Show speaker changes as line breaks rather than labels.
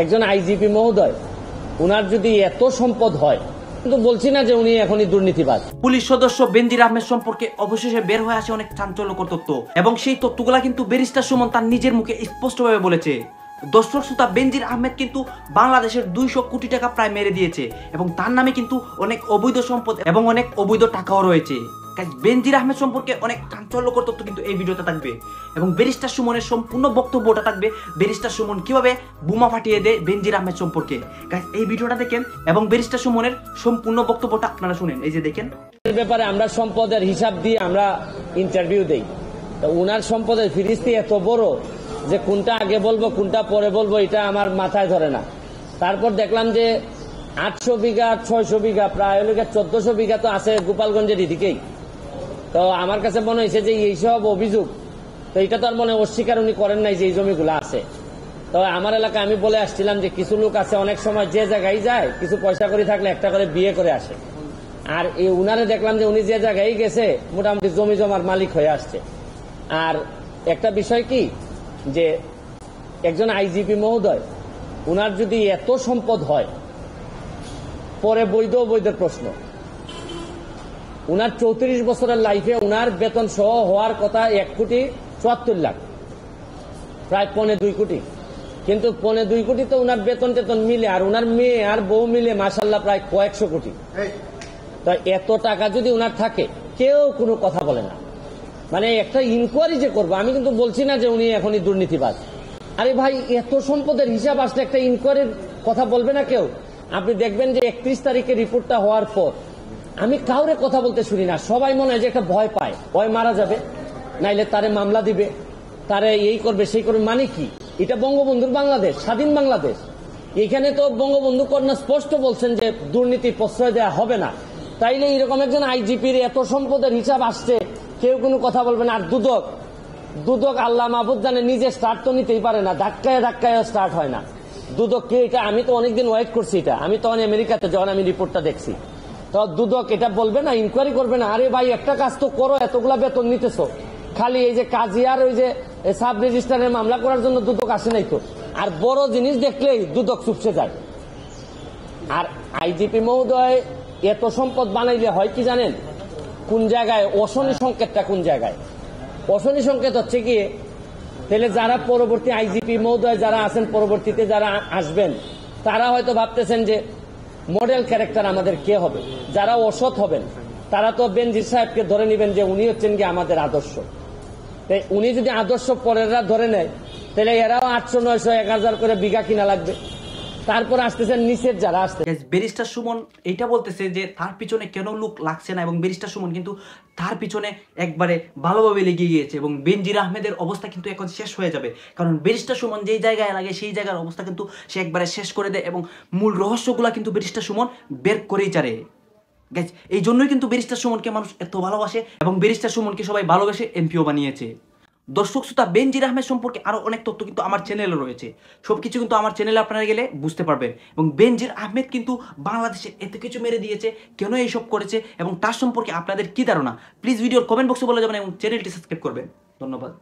একজন আইজিপি মহোদয় উনার যদি এত সম্পদ হয়, কিন্তু বলছি না যে উনি এখনই দুর্নীতিবাজ।
পুলিশ সদস্য বেনজির আহমেদ সম্পর্কে অবশেষে বের হয়ে আসে অনেক চাঞ্চল্যকর তথ্য, এবং সেই তথ্যগুলা কিন্তু ব্যারিস্টার সুমন তার নিজের মুখে স্পষ্টভাবে বলেছে। দর্শক শ্রোতা, বেনজির আহমেদ কিন্তু বাংলাদেশের 200 কোটি টাকা প্রায় মেরে দিয়েছে, এবং তার নামে কিন্তু অনেক অবৈধ সম্পদ এবং অনেক অবৈধ টাকাও রয়েছে। বেনজির আহমেদ সম্পর্কে অনেক চাঞ্চল্যকর তথ্য কিন্তু এই ভিডিওতে থাকবে, এবং ব্যারিস্টার সুমনের সম্পূর্ণ বক্তব্যটা থাকবে ব্যারিস্টার সুমন কিভাবে বোমা ফাটিয়ে দেয় বেনজির আহমেদ সম্পর্কে। এই ভিডিওটা দেখেন এবং ব্যারিস্টার সুমনের সম্পূর্ণ বক্তব্যটা আপনারা শুনেন। এই যে দেখেন,
এর ব্যাপারে আমরা সম্পদের হিসাব দিয়ে আমরা ইন্টারভিউ দেই। তো উনার সম্পদের ফিরিস্তি এত বড় যে কোনটা আগে বলবো কোনটা পরে বলবো এটা আমার মাথায় ধরে না। তারপর দেখলাম যে 800 বিঘা 600 বিঘা প্রায় 1400 বিঘা তো আছে গোপালগঞ্জের এদিকেই। তো আমার কাছে মনে হয়েছে যে এইসব অভিযোগ তো এটা তো আর মনে অস্বীকার উনি করেন নাই যে এই জমিগুলো আছে। তো আমার এলাকায় আমি বলে আসছিলাম যে কিছু লোক আছে অনেক সময় যে জায়গায় যায় কিছু পয়সা করে থাকলে একটা করে বিয়ে করে আসে, আর এই উনারে দেখলাম যে উনি যে জায়গায় গেছে মোটামুটি জমি জমার মালিক হয়ে আসছে। আর একটা বিষয় কি যে একজন আইজিপি মহোদয় উনার যদি এত সম্পদ হয়, পরে বৈধ অবৈধের প্রশ্ন। উনার 34 বছরের লাইফে উনার বেতন সহ হওয়ার কথা 1,74,00,000, প্রায় 1.25 কোটি। কিন্তু 1.25 কোটি তো উনার বেতন টেতন মিলে আর উনার মেয়ে আর বউ মিলে মাশাল্লাহ প্রায় কয়েকশো কোটি। তো এত টাকা যদি উনার থাকে কেউ কোনো কথা বলে না। মানে একটা ইনকোয়ারি যে করবো, আমি কিন্তু বলছি না যে উনি এখনই দুর্নীতিবাজ। আরে ভাই, এত সম্পদের হিসাব আসলে একটা ইনকোয়ারির কথা বলবে না কেউ? আপনি দেখবেন যে 31 তারিখে রিপোর্টটা হওয়ার পর আমি কাউরে কথা বলতে শুনি না। সবাই মনে হয় যে একটা ভয় পায়, ভয় মারা যাবে, নাইলে তারে মামলা দিবে, তারে এই করবে সেই করবে। মানে কি? এটা বঙ্গবন্ধুর বাংলাদেশ, স্বাধীন বাংলাদেশ। এখানে তো বঙ্গবন্ধু কন্যা স্পষ্ট বলছেন যে দুর্নীতি প্রশ্রয় দেওয়া হবে না। তাইলে এরকম একজন আইজিপির এত সম্পদের হিসাব আসছে, কেউ কোনো কথা বলবে না। আর দুদক আল্লাহ মাহবুব জানে, নিজে স্টার্ট তো নিতেই পারে না, ধাক্কায় ধাক্কায় স্টার্ট হয় না। দুদক কে এটা? আমি তো অনেকদিন ওয়েট করছি এটা। আমি তখন আমেরিকাতে যখন আমি রিপোর্টটা দেখছি, তো দুদক এটা বলবে না, ইনকোয়ারি করবে না? আরে ভাই, একটা কাজ তো করো, এতগুলা বেতন নিতেছো, খালি এই যে কাজী আর ওই যে সাব রেজিস্ট্রারের মামলা করার জন্য দুদক আসে নাই তো। আর বড় জিনিস দেখলেই দুদক চুপসে যায়। আর আইজিপি মহোদয় এত সম্পদ বানাইলে হয় কি জানেন? কোন জায়গায় অশনি সংকেতটা, কোন জায়গায় অশনি সংকেত হচ্ছে কি, তাহলে যারা পরবর্তী আইজিপি মহোদয় যারা আছেন, পরবর্তীতে যারা আসবেন, তারা হয়তো ভাবতেছেন যে মডেল ক্যারেক্টার আমাদের কে হবে। যারা অসৎ হবেন তারা তো বেনজির সাহেবকে ধরে নেবেন যে উনি হচ্ছেন কি আমাদের আদর্শ। তাই উনি যদি আদর্শ পরেররা ধরে নেয়, তাহলে এরাও 800, 900, 1000 করে বিঘা কিনা লাগবে। তারপর আসতেছেন নিচের যারা আসতে।
ব্যারিস্টার সুমন এইটা বলতেছে যে তার পিছনে কেন লোক লাগছে না, এবং ব্যারিস্টার সুমন কিন্তু তার পিছনে একবারে ভালোভাবে লেগে গিয়েছে, এবং বেনজির আহমেদের অবস্থা কিন্তু এখন শেষ হয়ে যাবে। কারণ ব্যারিস্টার সুমন যেই জায়গায় লাগে সেই জায়গার অবস্থা কিন্তু সে একবারে শেষ করে দেয়, এবং মূল রহস্যগুলা কিন্তু ব্যারিস্টার সুমন বের করেই ছাড়ে। এই জন্যই কিন্তু ব্যারিস্টার সুমনকে মানুষ এত ভালোবাসে, এবং ব্যারিস্টার সুমনকে সবাই ভালোবেসে এমপিও বানিয়েছে। দর্শক শ্রোতা, বেনজির আহমেদ সম্পর্কে আরো অনেক তথ্য কিন্তু আমার চ্যানেলে রয়েছে। সবকিছু কিন্তু আমার চ্যানেলে আপনারা গেলে বুঝতে পারবেন। এবং বেনজির আহমেদ কিন্তু বাংলাদেশে এত কিছু মেরে দিয়েছে, কেন এইসব করেছে এবং তার সম্পর্কে আপনাদের কি ধারণা, প্লিজ ভিডিওর কমেন্ট বক্সে বলে যাবেন এবং চ্যানেলটি সাবস্ক্রাইব করবেন। ধন্যবাদ।